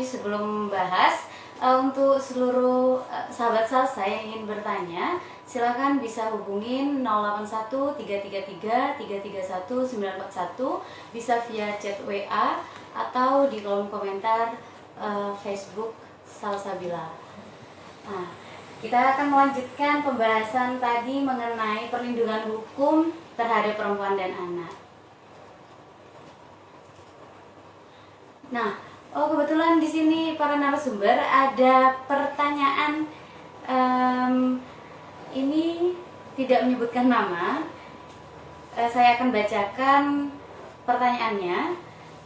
Tapi sebelum membahas, untuk seluruh sahabat Salsa yang ingin bertanya, silakan bisa hubungin 081 333 331 941, bisa via chat WA atau di kolom komentar Facebook Salsabila. Nah, kita akan melanjutkan pembahasan tadi mengenai perlindungan hukum terhadap perempuan dan anak. Nah, kebetulan di sini para narasumber ada pertanyaan, ini tidak menyebutkan nama. Saya akan bacakan pertanyaannya.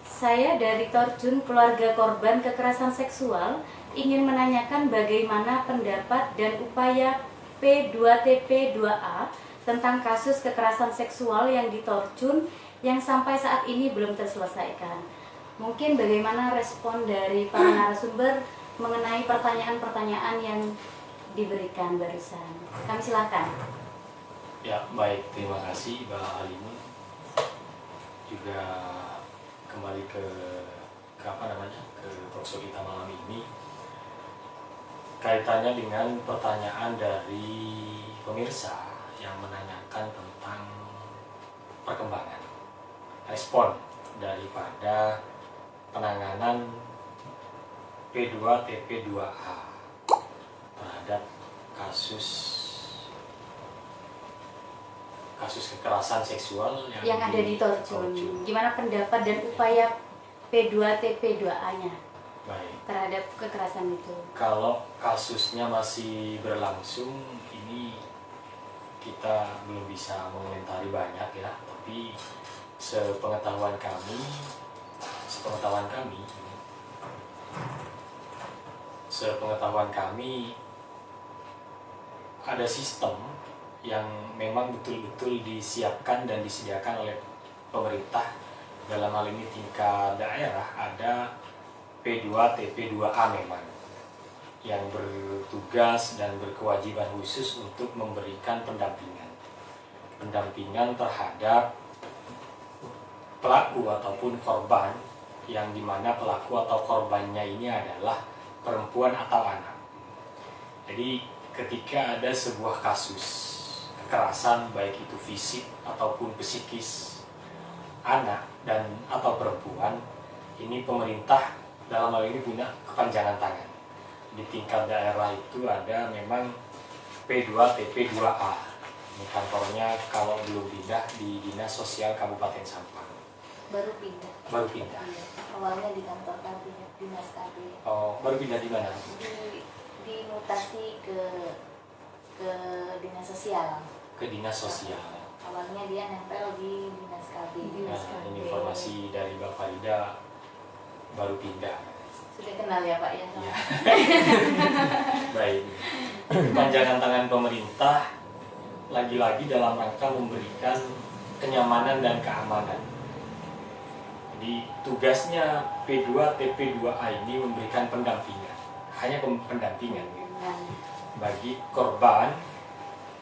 Saya dari Torjun, keluarga korban kekerasan seksual, ingin menanyakan bagaimana pendapat dan upaya P2TP2A tentang kasus kekerasan seksual yang di Torjun yang sampai saat ini belum terselesaikan. Mungkin bagaimana respon dari para narasumber mengenai pertanyaan-pertanyaan yang diberikan barusan. Kami silakan. Ya, baik, terima kasih Mbak Halimun. Juga kembali ke talkshow kita malam ini. Kaitannya dengan pertanyaan dari pemirsa yang menanyakan tentang perkembangan respon daripada penanganan P2TP2A terhadap kasus kekerasan seksual yang ada di Torjun. Gimana pendapat dan upaya P2TP2A-nya terhadap kekerasan itu? Kalau kasusnya masih berlangsung, ini kita belum bisa mengomentari banyak ya, tapi sepengetahuan kami ada sistem yang memang betul-betul disiapkan dan disediakan oleh pemerintah. Dalam hal ini tingkat daerah ada P2TP2A memang yang bertugas dan berkewajiban khusus untuk memberikan pendampingan terhadap pelaku ataupun korban, yang dimana pelaku atau korbannya ini adalah perempuan atau anak. Jadi ketika ada sebuah kasus kekerasan, baik itu fisik ataupun psikis anak dan atau perempuan, ini pemerintah dalam hal ini punya kepanjangan tangan. Di tingkat daerah itu ada memang P2TP2A. Ini kantornya kalau belum pindah di Dinas Sosial Kabupaten Sampang. Baru pindah. Iya. Awalnya di kantor kabinet Dinas KB. Oh, baru pindah di mana? Dimutasi ke Dinas Sosial. Ke Dinas Sosial. Awalnya dia nempel di Dinas KB. Ini informasi dari Mbak Farida, baru pindah. Sudah kenal ya Pak ya? Ya. Baik. Kepanjangan tangan pemerintah lagi-lagi dalam rangka memberikan kenyamanan dan keamanan. Jadi tugasnya P2TP2A ini memberikan pendampingan, hanya pendampingan bagi korban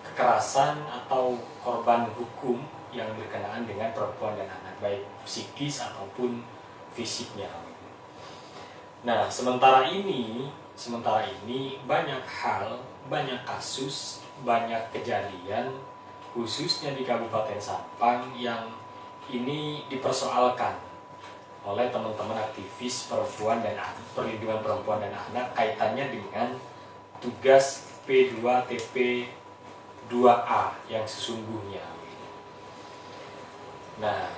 kekerasan atau korban hukum yang berkenaan dengan perempuan dan anak, baik psikis ataupun fisiknya. Nah, sementara ini banyak hal, banyak kasus, banyak kejadian khususnya di Kabupaten Sampang yang ini dipersoalkan oleh teman-teman aktivis perempuan dan anak, perlindungan perempuan dan anak, kaitannya dengan tugas P2TP2A yang sesungguhnya. Nah,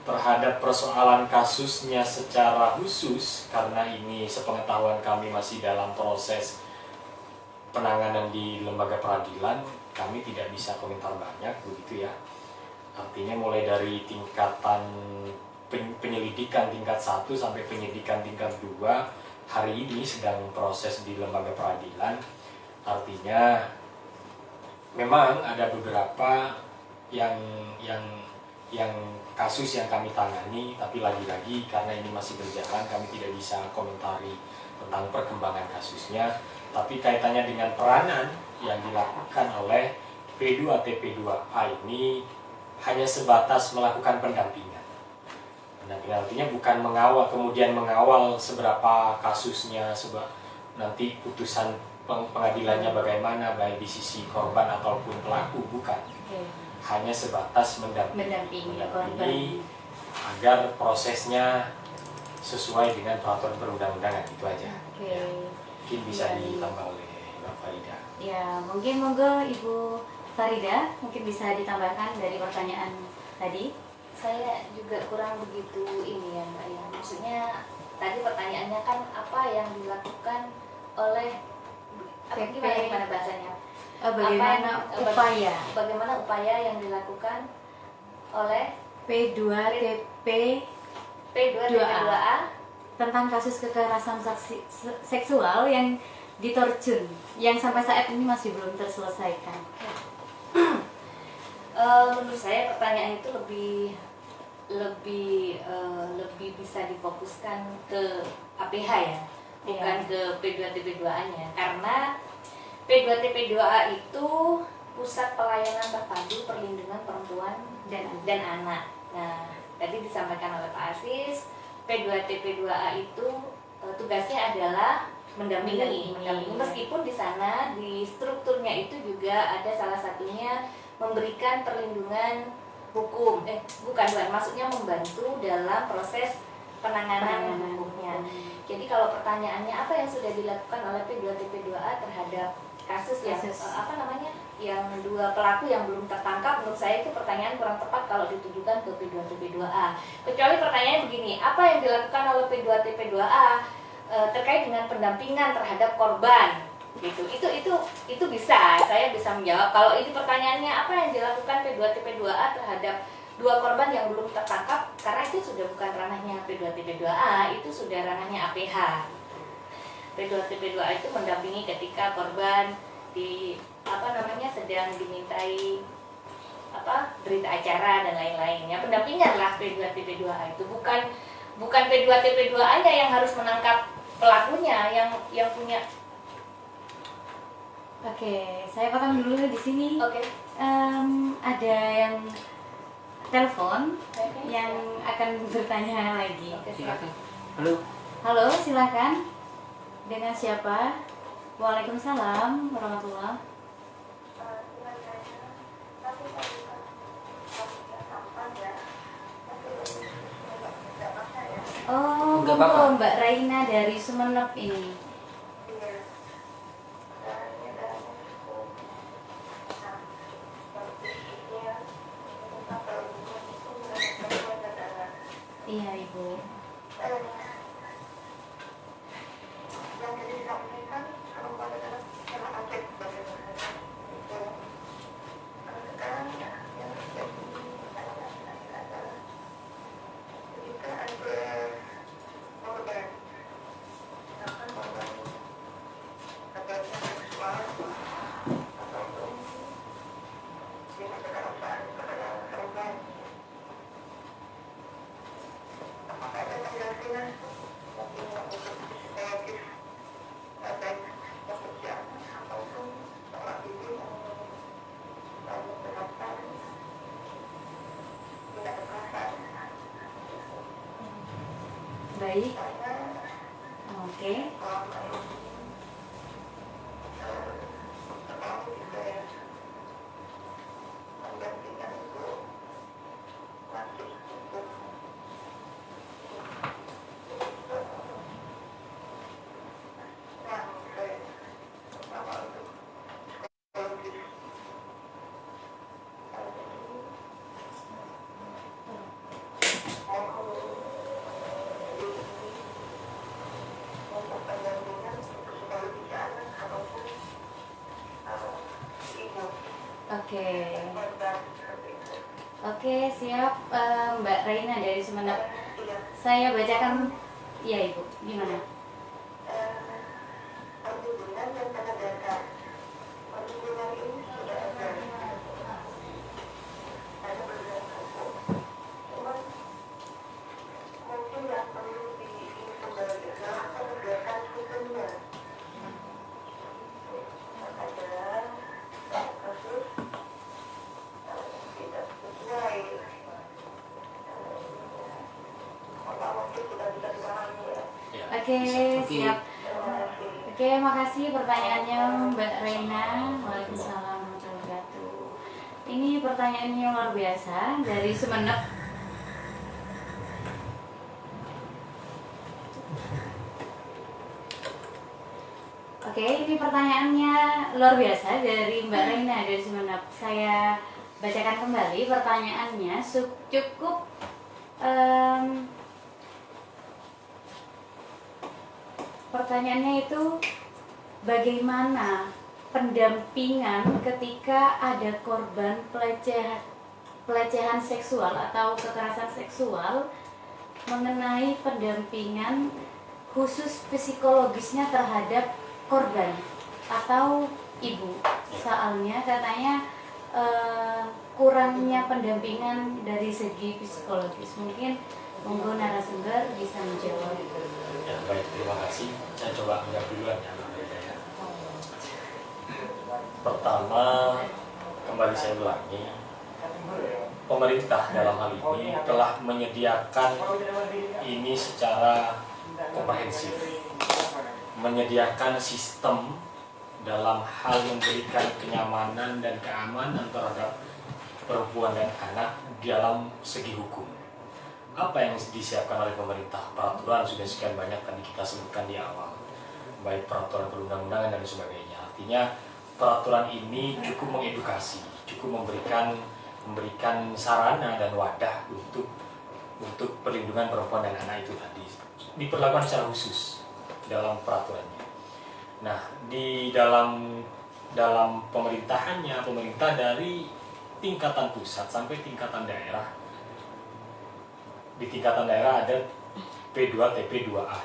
terhadap persoalan kasusnya secara khusus, karena ini sepengetahuan kami masih dalam proses penanganan di lembaga peradilan, kami tidak bisa komentar banyak begitu ya. Artinya mulai dari tingkatan penyelidikan tingkat 1 sampai penyidikan tingkat 2 hari ini sedang proses di lembaga peradilan. Artinya memang ada beberapa yang kasus yang kami tangani, tapi lagi-lagi karena ini masih berjalan, kami tidak bisa komentari tentang perkembangan kasusnya. Tapi kaitannya dengan peranan yang dilakukan oleh P2TP2A ini hanya sebatas melakukan pendampingan Pendampingan artinya bukan mengawal, kemudian mengawal seberapa kasusnya, nanti putusan pengadilannya bagaimana, baik di sisi korban ataupun pelaku, bukan. Hanya sebatas mendampingi korban agar prosesnya sesuai dengan peraturan perundang-undangan, itu aja. Mungkin bisa ditambah oleh Mbak Farida. Ya, mungkin monggo Ibu Farida mungkin bisa ditambahkan dari pertanyaan tadi. Saya juga kurang begitu ini ya Mbak ya. Maksudnya tadi pertanyaannya kan apa yang dilakukan oleh gimana bahasanya? Bagaimana upaya yang dilakukan oleh P2TP2A tentang kasus kekerasan seksual yang di Torjun yang sampai saat ini masih belum terselesaikan. Menurut saya pertanyaan itu lebih bisa difokuskan ke APH ya, bukan ke P2TP2A-nya, karena P2TP2A itu Pusat Pelayanan Terpadu Perlindungan Perempuan dan Anak. Nah, tadi disampaikan oleh Pak Asis, P2TP2A itu tugasnya adalah mendampingi. Meskipun di sana di strukturnya itu juga ada salah satunya memberikan perlindungan hukum, maksudnya membantu dalam proses penanganan hukumnya. Jadi kalau pertanyaannya apa yang sudah dilakukan oleh P2TP2A terhadap kasus yang yang dua pelaku yang belum tertangkap, menurut saya itu pertanyaan kurang tepat kalau ditujukan ke P2TP2A. Kecuali pertanyaannya begini, apa yang dilakukan oleh P2TP2A terkait dengan pendampingan terhadap korban? Gitu. Itu bisa, saya bisa menjawab. Kalau ini pertanyaannya apa yang dilakukan P2TP2A terhadap dua korban yang belum tertangkap, karena itu sudah bukan ranahnya P2TP2A, itu sudah ranahnya APH. P2TP2A itu mendampingi ketika korban sedang dimintai berita acara dan lain-lain. Ya, pendampingan lah P2TP2A itu, bukan P2TP2A-nya yang harus menangkap pelakunya, yang punya. Oke, saya potong dulu di sini. Oke. Ada yang telepon yang akan bertanya lagi. Silakan. Halo, silakan. Dengan siapa? Waalaikumsalam warahmatullahi. Oh, Mbak Raina dari Sumeneb ini. Iya, Ibu. Baik. Oke. Oke, siap. Mbak Raina dari Sumeneb. Saya bacakan. Iya, Ibu. Gimana? Oke, siap. Oke, makasih pertanyaannya Mbak Reina. Waalaikumsalam warahmatullahi wabarakatuh. Ini pertanyaannya yang luar biasa dari Sumenep. Oke, ini pertanyaannya luar biasa dari Mbak Reina dari Sumenep. Saya bacakan kembali pertanyaannya. Cukup pertanyaannya itu, bagaimana pendampingan ketika ada korban pelecehan seksual atau kekerasan seksual, mengenai pendampingan khusus psikologisnya terhadap korban atau ibu. Soalnya katanya kurangnya pendampingan dari segi psikologis. Mungkin monggo narasumber bisa menjawab. Ya, baik, terima kasih. Saya coba menjawab duluan ya, Mbak Reda ya. Pertama, kembali saya ulangi, pemerintah dalam hal ini telah menyediakan ini secara komprehensif, menyediakan sistem dalam hal memberikan kenyamanan dan keamanan terhadap perempuan dan anak dalam segi hukum. Apa yang disiapkan oleh pemerintah? Peraturan sudah sekian banyak tadi kita sebutkan di awal, baik peraturan perundang-undangan dan sebagainya. Artinya peraturan ini cukup mengedukasi, cukup memberikan sarana dan wadah untuk perlindungan perempuan dan anak itu tadi diperlakukan secara khusus dalam peraturannya. Nah, di dalam pemerintahannya, pemerintah dari tingkatan pusat sampai tingkatan daerah. Di tingkatan daerah ada P2, TP, 2A.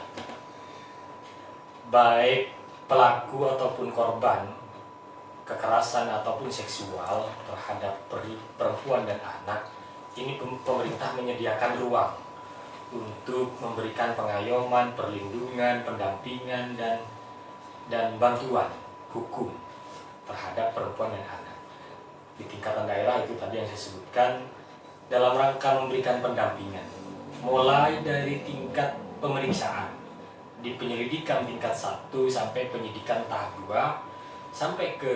Baik pelaku ataupun korban kekerasan ataupun seksual terhadap perempuan dan anak, ini pemerintah menyediakan ruang untuk memberikan pengayoman, perlindungan, pendampingan, dan bantuan hukum terhadap perempuan dan anak. Di tingkatan daerah itu tadi yang saya sebutkan, dalam rangka memberikan pendampingan, mulai dari tingkat pemeriksaan, di penyelidikan tingkat 1 sampai penyidikan tahap 2, sampai ke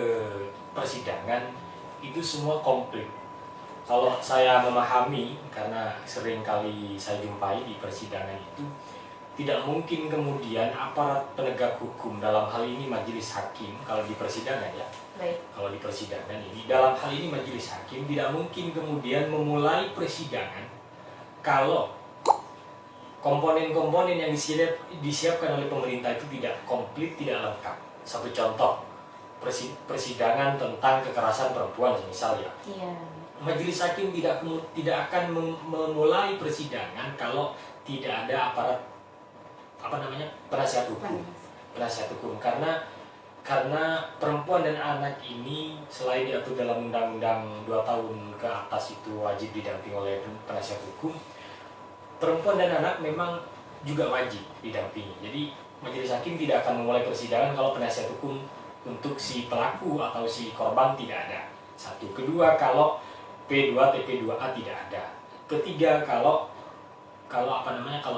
persidangan, itu semua komplit. Kalau saya memahami, karena sering kali saya jumpai di persidangan itu, tidak mungkin kemudian aparat penegak hukum, dalam hal ini majelis hakim, kalau di persidangan ya, kalau di persidangan ini, dalam hal ini majelis hakim tidak mungkin kemudian memulai persidangan kalau komponen-komponen yang disiapkan oleh pemerintah itu tidak komplit, tidak lengkap. Satu contoh, persidangan tentang kekerasan perempuan misalnya. Majelis hakim tidak akan memulai persidangan kalau tidak ada aparat penasihat hukum, karena perempuan dan anak ini selain diatur dalam undang-undang 2 tahun ke atas itu wajib didampingi oleh penasihat hukum, perempuan dan anak memang juga wajib didampingi. Jadi majelis hakim tidak akan memulai persidangan kalau penasihat hukum untuk si pelaku atau si korban tidak ada. Satu. Kedua, kalau P2, TP2A tidak ada. Ketiga, kalau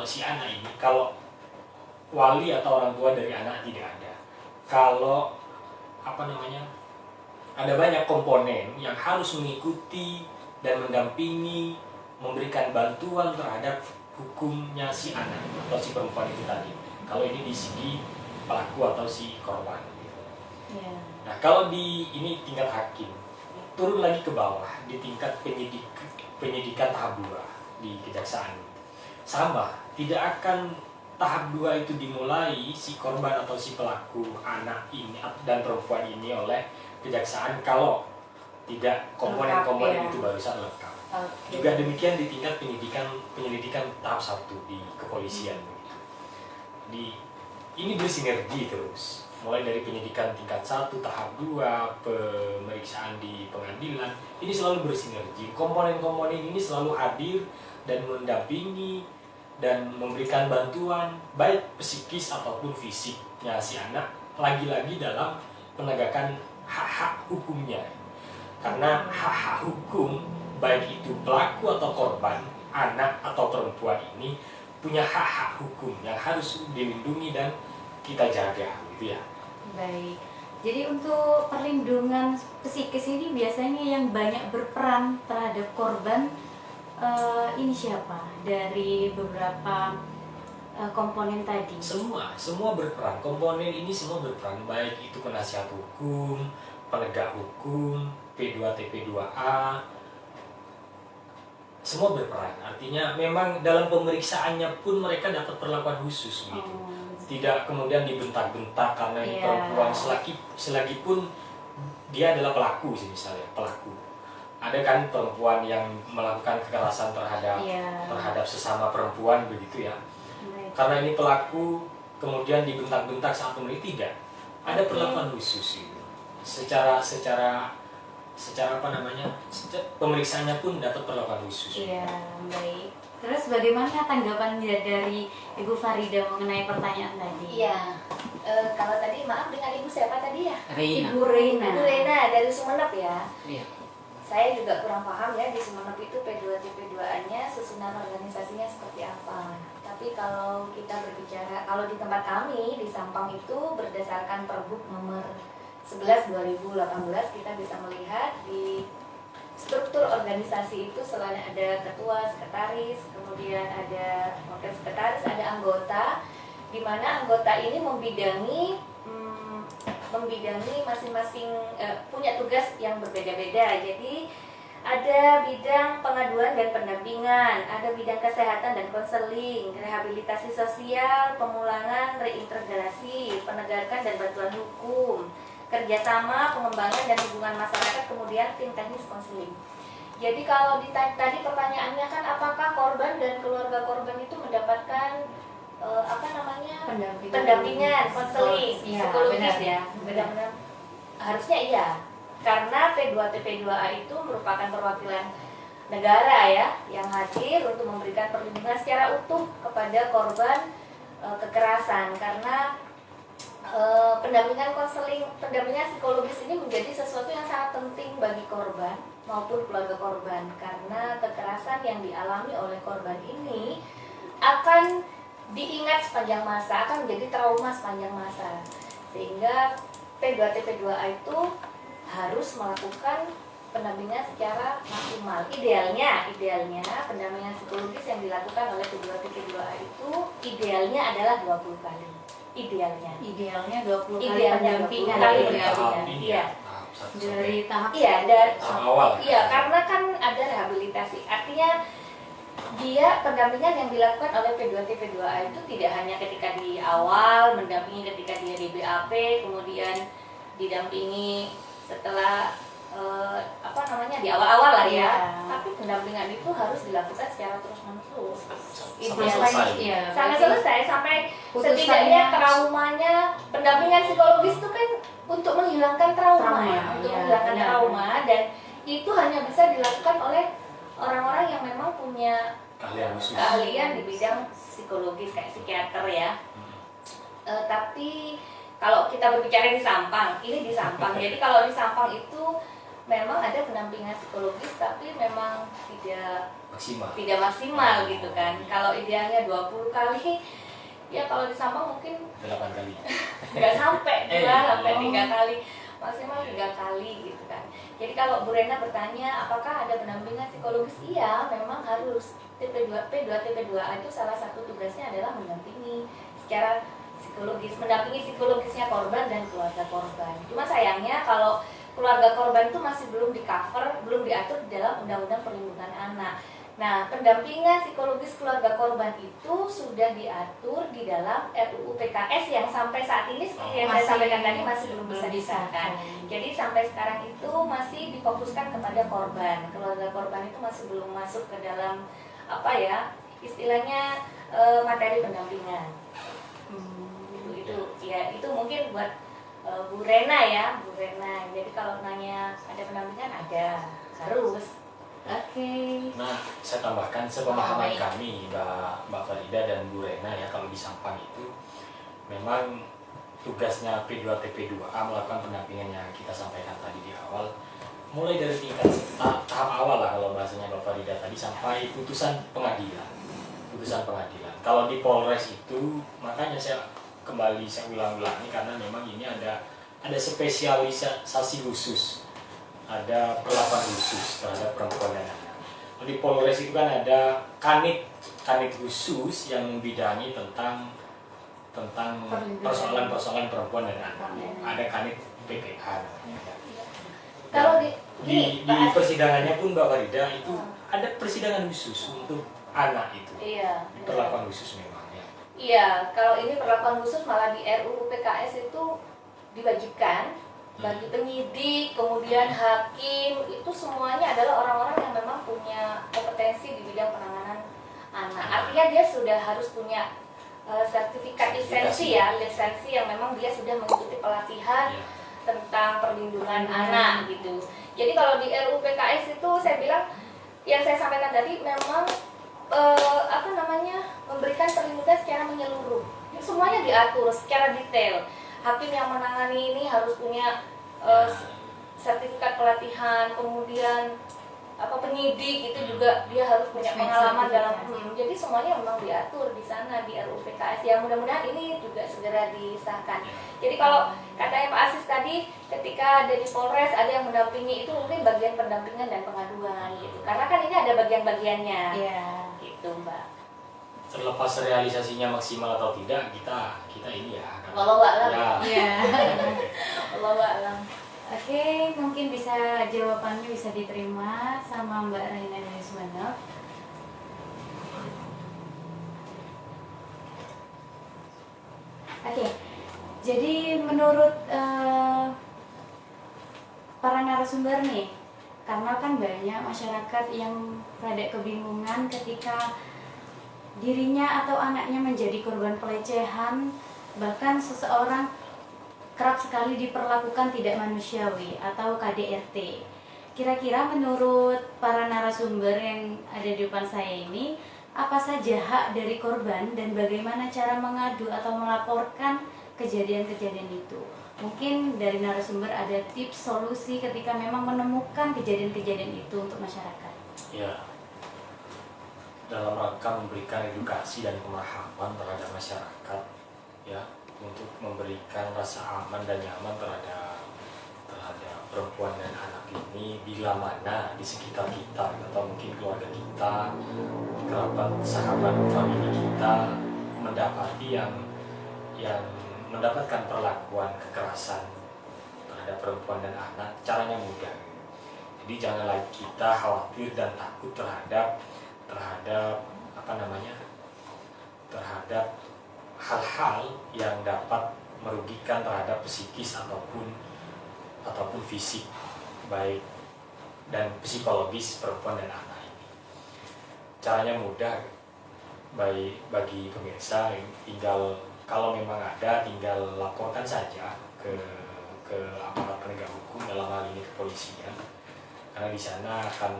si anak ini, kalau wali atau orang tua dari anak tidak ada. Kalau ada banyak komponen yang harus mengikuti dan mendampingi, memberikan bantuan terhadap hukumnya si anak atau si perempuan itu tadi. Kalau ini di segi pelaku atau si korban. Nah, kalau ini tingkat hakim, turun lagi ke bawah di tingkat penyidikan tahap 2 di kejaksaan. Sama, tidak akan tahap 2 itu dimulai si korban atau si pelaku anak ini dan perempuan ini oleh kejaksaan kalau tidak komponen-komponen itu barusan lengkap. Juga demikian di tingkat penyelidikan tahap 1 di kepolisian. Ini bersinergi terus, mulai dari penyidikan tingkat 1, tahap 2, pemeriksaan di pengadilan, ini selalu bersinergi. Komponen-komponen ini selalu hadir dan mendampingi dan memberikan bantuan baik psikis ataupun fisiknya si anak, lagi-lagi dalam penegakan hak-hak hukumnya. Karena hak-hak hukum baik itu pelaku atau korban, anak atau perempuan ini punya hak-hak hukum yang harus dilindungi dan kita jaga gitu ya. Baik. Jadi untuk perlindungan psikis ini biasanya yang banyak berperan terhadap korban ini siapa dari beberapa komponen tadi? Semua berperan. Komponen ini semua berperan, baik itu penasihat hukum, penegak hukum, P2TP 2A, semua berperan. Artinya memang dalam pemeriksaannya pun mereka dapat perlakuan khusus gitu. Tidak kemudian dibentak-bentak karena ini perempuan, selagi pun dia adalah pelaku sih, misalnya pelaku. Ada kan perempuan yang melakukan kekerasan terhadap sesama perempuan begitu ya. Karena ini pelaku kemudian dibentak-bentak saat memenuhi, tidak. Ada perlakuan khusus gitu. Secara apa namanya? Pemeriksaannya pun dapat perlakuan khusus. Iya, baik. Terus bagaimana tanggapan dari Ibu Farida mengenai pertanyaan tadi? Iya, kalau tadi maaf dengan Ibu siapa tadi ya? Ibu Reina. Ibu Reina dari Sumeneb ya. Iya. Saya juga kurang paham ya di Sumeneb itu P2TP2A-nya susunan organisasinya seperti apa. Tapi kalau kita berbicara, kalau di tempat kami di Sampang itu berdasarkan Perbuk nomor 11/2018 kita bisa melihat di struktur organisasi itu selain ada ketua, sekretaris, kemudian ada wakil sekretaris, ada anggota, di mana anggota ini membidangi masing-masing punya tugas yang berbeda-beda. Jadi ada bidang pengaduan dan pendampingan, ada bidang kesehatan dan konseling, rehabilitasi sosial, pemulangan, reintegrasi, penegakan dan bantuan hukum, kerjasama, pengembangan dan hubungan masyarakat, kemudian tim teknis konseling. Jadi kalau tadi pertanyaannya kan apakah korban dan keluarga korban itu mendapatkan pendampingan, konseling, psikologis ya, benar-benar harusnya iya, karena P2TP2A itu merupakan perwakilan negara ya yang hadir untuk memberikan perlindungan secara utuh kepada korban kekerasan, karena pendampingan konseling, pendampingan psikologis ini menjadi sesuatu yang sangat penting bagi korban maupun keluarga korban, karena kekerasan yang dialami oleh korban ini akan diingat sepanjang masa, akan menjadi trauma sepanjang masa, sehingga P2TP2A itu harus melakukan pendampingan secara maksimal. Idealnya pendampingan psikologis yang dilakukan oleh P2TP2A itu idealnya adalah 20 kali. Idealnya 20 kali pendampingan. Iya. Dari tahap awal. Iya, karena kan ada rehabilitasi. Artinya dia pendampingan yang dilakukan oleh P2TP2A itu tidak hanya ketika di awal mendampingi ketika dia di BAP, kemudian didampingi setelah di awal-awal lah ya. Tapi pendampingan itu harus dilakukan secara terus-menerus. Sampai selesai, sampai setidaknya traumanya, pendampingan psikologis itu kan untuk menghilangkan trauma trauma, dan itu hanya bisa dilakukan oleh orang-orang yang memang punya keahlian di bidang psikologis kayak psikiater ya. Tapi kalau kita berbicara di Sampang, jadi kalau di Sampang itu memang ada pendampingan psikologis, tapi memang tidak maksimal gitu kan. Kalau idealnya 20 kali, ya kalau di Sampang mungkin 8 kali. Nggak sampai 3 kali, maksimal 3 kali gitu kan. Jadi kalau Bu Rena bertanya apakah ada pendampingan psikologis, iya memang harus. P2TP2A itu salah satu tugasnya adalah mendampingi secara psikologis, mendampingi psikologisnya korban dan keluarga korban. Cuma sayangnya kalau keluarga korban itu masih belum belum diatur di dalam Undang-Undang Perlindungan Anak. Nah, pendampingan psikologis keluarga korban itu sudah diatur di dalam RUU PKS yang sampai saat ini seperti yang saya sampaikan tadi masih belum bisa disahkan. Jadi sampai sekarang itu masih difokuskan kepada korban. Keluarga korban itu masih belum masuk ke dalam istilahnya materi pendampingan. Itu mungkin buat Bu Rena ya, Bu Rena. Jadi kalau nanya ada pendampingan, harus. Oke. Nah, saya tambahkan sepemahaman kami Mbak Farida dan Bu Rena ya, kalau di Sampang itu memang tugasnya P2TP2A melakukan pendampingan yang kita sampaikan tadi di awal, mulai dari tingkat tahap awal lah kalau bahasanya Mbak Farida tadi sampai putusan pengadilan. putusan pengadilan. Kalau di Polres itu, makanya saya ulang-ulangi karena memang ini ada spesialisasi khusus, ada perlakuan khusus terhadap perempuan dan anak. Di Polres itu kan ada kanit khusus yang membidangi tentang persoalan-persoalan perempuan dan anak. Ada kanit PPA namanya. Kalau di persidangannya pun Mbak Farida itu ada persidangan khusus untuk anak itu. Iya. Perlakuan khusus memang ya. Iya, kalau ini perlakuan khusus malah di RUU PKS itu diwajibkan bagi penyidik, kemudian hakim, itu semuanya adalah orang-orang yang memang punya kompetensi di bidang penanganan anak. Artinya dia sudah harus punya sertifikat lisensi yang memang dia sudah mengikuti pelatihan tentang perlindungan anak gitu. Jadi kalau di RUU PKS itu saya bilang yang saya sampaikan tadi memang memberikan perlindungan secara menyeluruh. Semuanya diatur secara detail. Hakim yang menangani ini harus punya sertifikat pelatihan, kemudian penyidik itu juga dia harus punya pengalaman dalam jadi semuanya memang diatur di sana di RUU PKS. Ya mudah-mudahan ini juga segera disahkan. Jadi kalau katanya Pak Asis tadi ketika ada di Polres ada yang mendampingi, itu mungkin bagian pendampingan dan pengaduan gitu. Karena kan ini ada bagian-bagiannya. Iya. Gitu, Mbak. Terlepas realisasinya maksimal atau tidak, kita ini ya. Wallahu a'lam. Iya. Wallahu a'lam. Oke, mungkin bisa jawabannya bisa diterima sama Mbak Raina dari Sumeneb. Oke, jadi menurut para narasumber nih, karena kan banyak masyarakat yang rada kebingungan ketika dirinya atau anaknya menjadi korban pelecehan, bahkan seseorang kerap sekali diperlakukan tidak manusiawi atau KDRT. Kira-kira menurut para narasumber yang ada di depan saya ini, apa saja hak dari korban dan bagaimana cara mengadu atau melaporkan kejadian-kejadian itu? Mungkin dari narasumber ada tips solusi ketika memang menemukan kejadian-kejadian itu untuk masyarakat. Ya, dalam rangka memberikan edukasi dan pemahaman terhadap masyarakat, ya, untuk memberikan rasa aman dan nyaman terhadap perempuan dan anak ini bila mana di sekitar kita atau mungkin keluarga kita, kerabat, sahabat, famili kita mendapati yang mendapatkan perlakuan kekerasan terhadap perempuan dan anak. Caranya mudah. Jadi jangan lagi kita khawatir dan takut terhadap terhadap hal-hal yang dapat merugikan terhadap psikis ataupun fisik baik dan psikologis perempuan dan anak ini. Caranya mudah, bagi pemirsa, tinggal kalau memang ada tinggal laporkan saja ke aparat penegak hukum, dalam hal ini kepolisian, karena di sana akan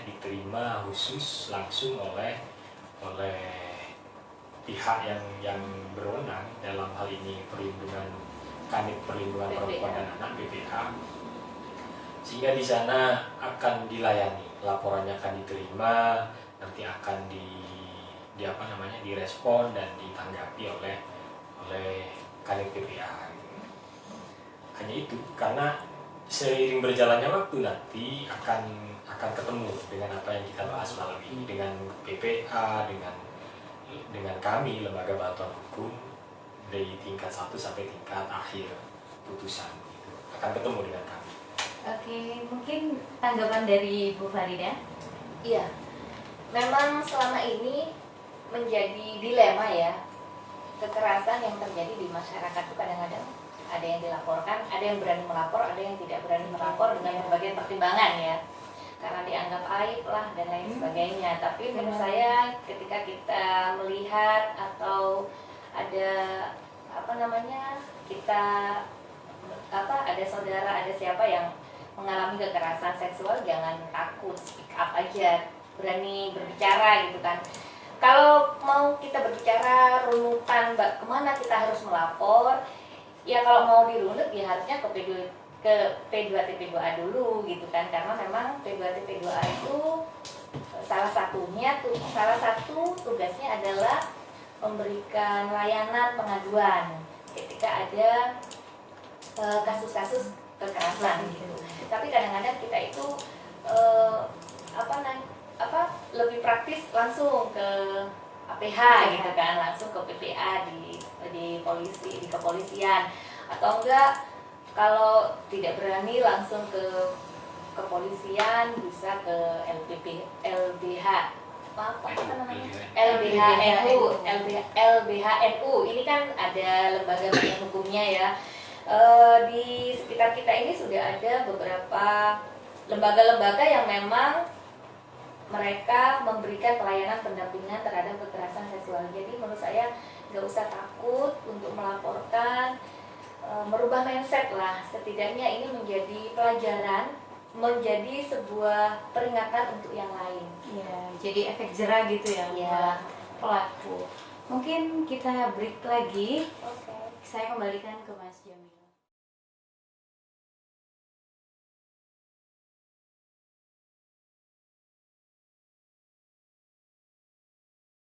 diterima khusus langsung oleh pihak yang berwenang, dalam hal ini Kanit Perlindungan Perempuan dan Anak BPA, sehingga di sana akan dilayani, laporannya akan diterima, nanti akan direspon dan ditanggapi oleh Kanit BPA. Hanya itu, karena seiring berjalannya waktu nanti akan ketemu dengan apa yang kita bahas malam ini, dengan BPA, dengan kami lembaga bantuan hukum dari tingkat 1 sampai tingkat akhir putusan itu akan ketemu dengan kami. Oke, mungkin tanggapan dari Bu Farida. Iya, memang selama ini menjadi dilema ya, kekerasan yang terjadi di masyarakat itu kadang-kadang ada yang dilaporkan, ada yang berani melapor, ada yang tidak berani melapor dengan berbagai pertimbangan ya, karena dianggap aib lah dan lain sebagainya. Tapi menurut saya ketika kita melihat atau ada ada saudara, ada siapa yang mengalami kekerasan seksual, jangan takut, speak up aja, berani berbicara gitu kan. Kalau mau kita berbicara runutan kemana kita harus melapor, ya kalau mau dirunut ya harusnya ke P2TP2A dulu gitu kan, karena memang P2TP2A itu salah satu tugasnya adalah memberikan layanan pengaduan ketika ada kasus-kasus kekerasan gitu. Tapi kadang-kadang kita itu lebih praktis langsung ke APH gitu kan, langsung ke PPA di kepolisian, atau enggak kalau tidak berani langsung ke kepolisian bisa ke LBH apa namanya, LBHNU. Ini kan ada lembaga badan hukumnya ya. Di sekitar kita ini sudah ada beberapa lembaga-lembaga yang memang mereka memberikan pelayanan pendampingan terhadap kekerasan seksual. Jadi menurut saya nggak usah takut untuk melaporkan, merubah mindset lah. Setidaknya ini menjadi pelajaran, menjadi sebuah peringatan untuk yang lain. Ya, jadi efek jerah gitu ya, Ya. pelaku. Mungkin kita break lagi. Oke. Saya kembalikan ke Mas Jamil.